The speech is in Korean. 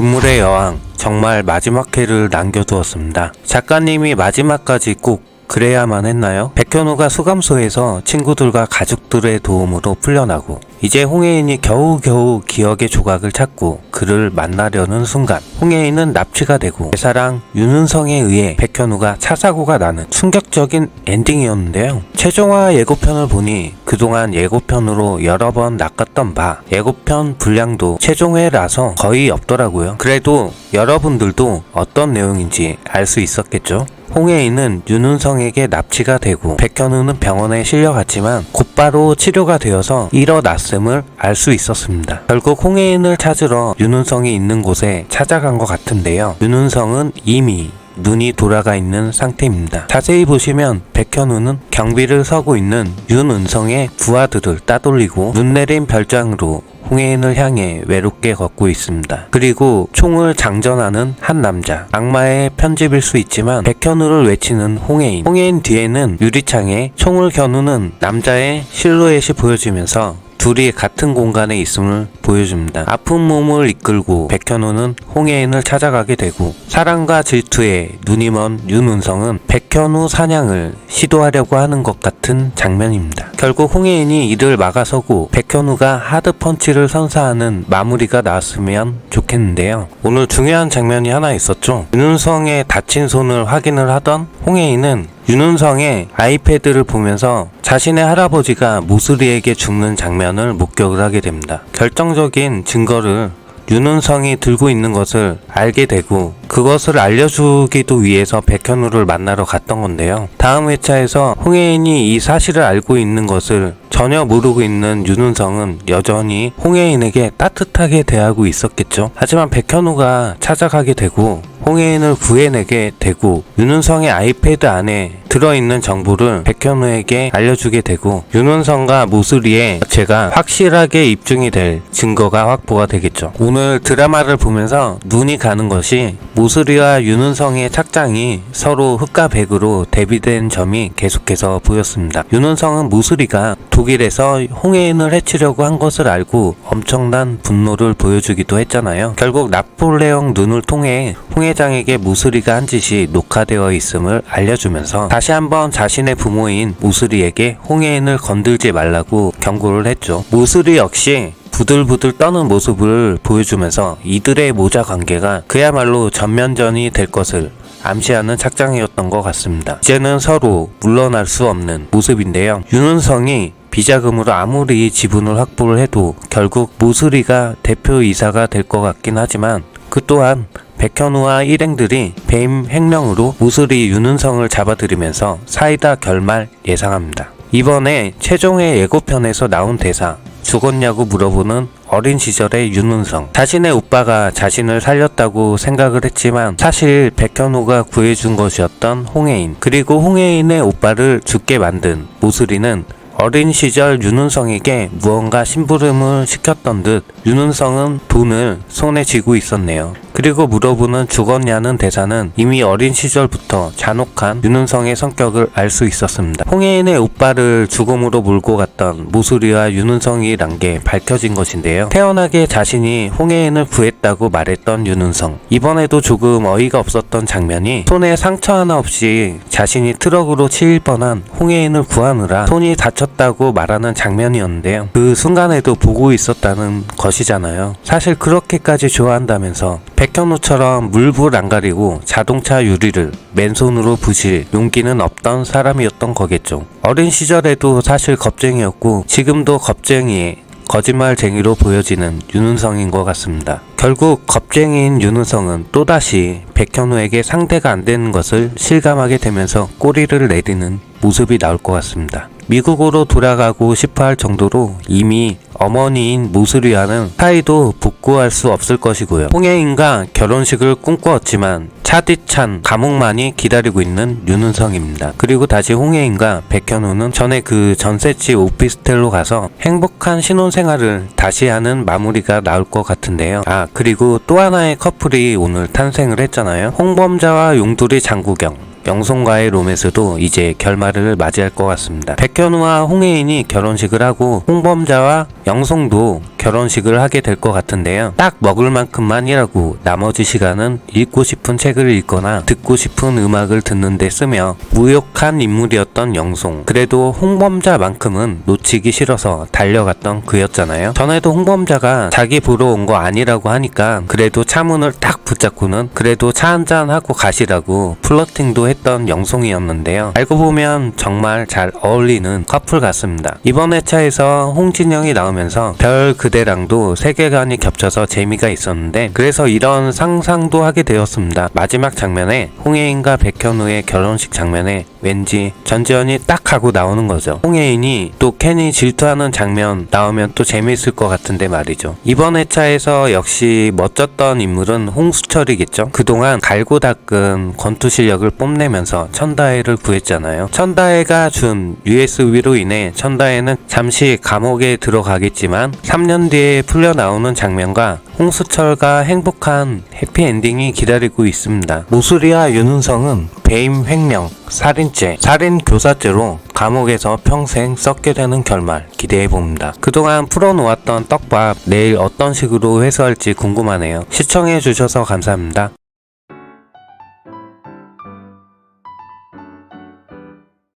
눈물의 여왕, 정말 마지막 회를 남겨두었습니다. 작가님이 마지막까지 꼭 그래야만 했나요? 백현우가 수감소에서 친구들과 가족들의 도움으로 풀려나고 이제 홍혜인이 겨우겨우 기억의 조각을 찾고 그를 만나려는 순간 홍혜인은 납치가 되고 내사랑 윤은성에 의해 백현우가 차 사고가 나는 충격적인 엔딩이었는데요. 최종화 예고편을 보니 그동안 예고편으로 여러 번 낚았던 바 예고편 분량도 최종회라서 거의 없더라고요. 그래도 여러분들도 어떤 내용인지 알 수 있었겠죠? 홍혜인은 윤은성에게 납치가 되고 백현우는 병원에 실려갔지만 곧바로 치료가 되어서 일어났음을 알 수 있었습니다. 결국 홍혜인을 찾으러 윤은성이 있는 곳에 찾아간 것 같은데요. 윤은성은 이미 눈이 돌아가 있는 상태입니다. 자세히 보시면 백현우는 경비를 서고 있는 윤은성의 부하들을 따돌리고 눈 내린 별장으로 홍혜인을 향해 외롭게 걷고 있습니다. 그리고 총을 장전하는 한 남자. 악마의 편집일 수 있지만 백현우를 외치는 홍혜인. 홍혜인 뒤에는 유리창에 총을 겨누는 남자의 실루엣이 보여지면서 둘이 같은 공간에 있음을 보여줍니다. 아픈 몸을 이끌고 백현우는 홍혜인을 찾아가게 되고 사랑과 질투에 눈이 먼 윤은성은 백현우 사냥을 시도하려고 하는 것 같은 장면입니다. 결국 홍혜인이 이를 막아서고 백현우가 하드펀치를 선사하는 마무리가 나왔으면 좋겠는데요. 오늘 중요한 장면이 하나 있었죠. 윤은성의 다친 손을 확인을 하던 홍혜인은 윤은성의 아이패드를 보면서 자신의 할아버지가 모슬이에게 죽는 장면을 목격을 하게 됩니다. 결정적인 증거를 윤은성이 들고 있는 것을 알게 되고 그것을 알려주기도 위해서 백현우를 만나러 갔던 건데요. 다음 회차에서 홍혜인이 이 사실을 알고 있는 것을 전혀 모르고 있는 윤은성은 여전히 홍혜인에게 따뜻하게 대하고 있었겠죠. 하지만 백현우가 찾아가게 되고 홍혜인을 구해내게 되고 윤은성의 아이패드 안에 들어있는 정보를 백현우에게 알려주게 되고 윤은성과 모슬이의 죄가 확실하게 입증이 될 증거가 확보가 되겠죠. 오늘 드라마를 보면서 눈이 가는 것이 모슬이와 윤은성의 착장이 서로 흑과 백으로 대비된 점이 계속해서 보였습니다. 윤은성은 모슬이가 독일에서 홍혜인을 해치려고 한 것을 알고 엄청난 분노를 보여주기도 했잖아요. 결국 나폴레옹 눈을 통해 홍 회장에게 모슬이가 한 짓이 녹화되어 있음을 알려주면서 다시 한번 자신의 부모인 모슬이에게 홍혜인을 건들지 말라고 경고를 했죠. 모슬이 역시 부들부들 떠는 모습을 보여주면서 이들의 모자 관계가 그야말로 전면전이 될 것을 암시하는 착장이었던 것 같습니다. 이제는 서로 물러날 수 없는 모습인데요. 윤은성이 비자금으로 아무리 지분을 확보를 해도 결국 모슬이가 대표이사가 될 것 같긴 하지만 그 또한 백현우와 일행들이 배임 횡령으로 모슬이 윤은성을 잡아들이면서 사이다 결말 예상합니다. 이번에 최종의 예고편에서 나온 대사 죽었냐고 물어보는 어린 시절의 윤은성. 자신의 오빠가 자신을 살렸다고 생각을 했지만 사실 백현우가 구해준 것이었던 홍혜인. 그리고 홍혜인의 오빠를 죽게 만든 모슬이는 어린 시절 윤은성에게 무언가 심부름을 시켰던 듯 윤은성은 돈을 손에 쥐고 있었네요. 그리고 물어보는 죽었냐는 대사는 이미 어린 시절부터 잔혹한 윤은성의 성격을 알 수 있었습니다. 홍혜인의 오빠를 죽음으로 몰고 갔던 모슬이와 윤은성이란 게 밝혀진 것인데요. 태연하게 자신이 홍혜인을 구했다고 말했던 윤은성. 이번에도 조금 어이가 없었던 장면이 손에 상처 하나 없이 자신이 트럭으로 치일 뻔한 홍혜인을 구하느라 손이 다쳤다고 말하는 장면이었는데요. 그 순간에도 보고 있었다는 것이잖아요. 사실 그렇게까지 좋아한다면서 백현우처럼 물불 안 가리고 자동차 유리를 맨손으로 부실 용기는 없던 사람이었던 거겠죠. 어린 시절에도 사실 겁쟁이였고 지금도 겁쟁이에 거짓말쟁이로 보여지는 윤은성인 것 같습니다. 결국 겁쟁이인 윤은성은 또다시 백현우에게 상대가 안 되는 것을 실감하게 되면서 꼬리를 내리는 모습이 나올 것 같습니다. 미국으로 돌아가고 싶어 할 정도로 이미 어머니인 모슬이와는 사이도 복구할 수 없을 것이고요. 홍혜인과 결혼식을 꿈꾸었지만 차디찬 감옥만이 기다리고 있는 윤은성입니다. 그리고 다시 홍혜인과 백현우는 전에 그 전셋집 오피스텔로 가서 행복한 신혼생활을 다시 하는 마무리가 나올 것 같은데요. 그리고 또 하나의 커플이 오늘 탄생을 했잖아요. 홍범자와 용두리 장국영. 영송과의 로맨스도 이제 결말을 맞이할 것 같습니다. 백현우와 홍혜인이 결혼식을 하고 홍범자와 영송도 결혼식을 하게 될 것 같은데요. 딱 먹을 만큼만 일하고 나머지 시간은 읽고 싶은 책을 읽거나 듣고 싶은 음악을 듣는 데 쓰며 무욕한 인물이었던 영송. 그래도 홍범자만큼은 놓치기 싫어서 달려갔던 그였잖아요. 전에도 홍범자가 자기 보러 온 거 아니라고 하니까 그래도 차문을 딱 붙잡고는 그래도 차 한잔 하고 가시라고 플러팅도 했던 영송이었는데요. 알고 보면 정말 잘 어울리는 커플 같습니다. 이번 회차에서 홍진영이 나오면서 별 그대랑도 세계관이 겹쳐서 재미가 있었는데 그래서 이런 상상도 하게 되었습니다. 마지막 장면에 홍혜인과 백현우의 결혼식 장면에 왠지 전지현이 딱 하고 나오는 거죠. 홍혜인이 또 캔이 질투하는 장면 나오면 또 재미있을 것 같은데 말이죠. 이번 회차에서 역시 멋졌던 인물은 홍수철이겠죠. 그동안 갈고 닦은 권투 실력을 뽐내면서 천다혜를 구했잖아요. 천다혜가 준 USB로 인해 천다혜는 잠시 감옥에 들어가겠지만 3년 뒤에 풀려나오는 장면과 홍수철과 행복한 해피엔딩이 기다리고 있습니다. 모수리와 윤은성은 배임 횡령, 살인죄, 살인교사죄로 감옥에서 평생 썩게 되는 결말 기대해봅니다. 그동안 풀어놓았던 떡밥 내일 어떤 식으로 회수할지 궁금하네요. 시청해주셔서 감사합니다.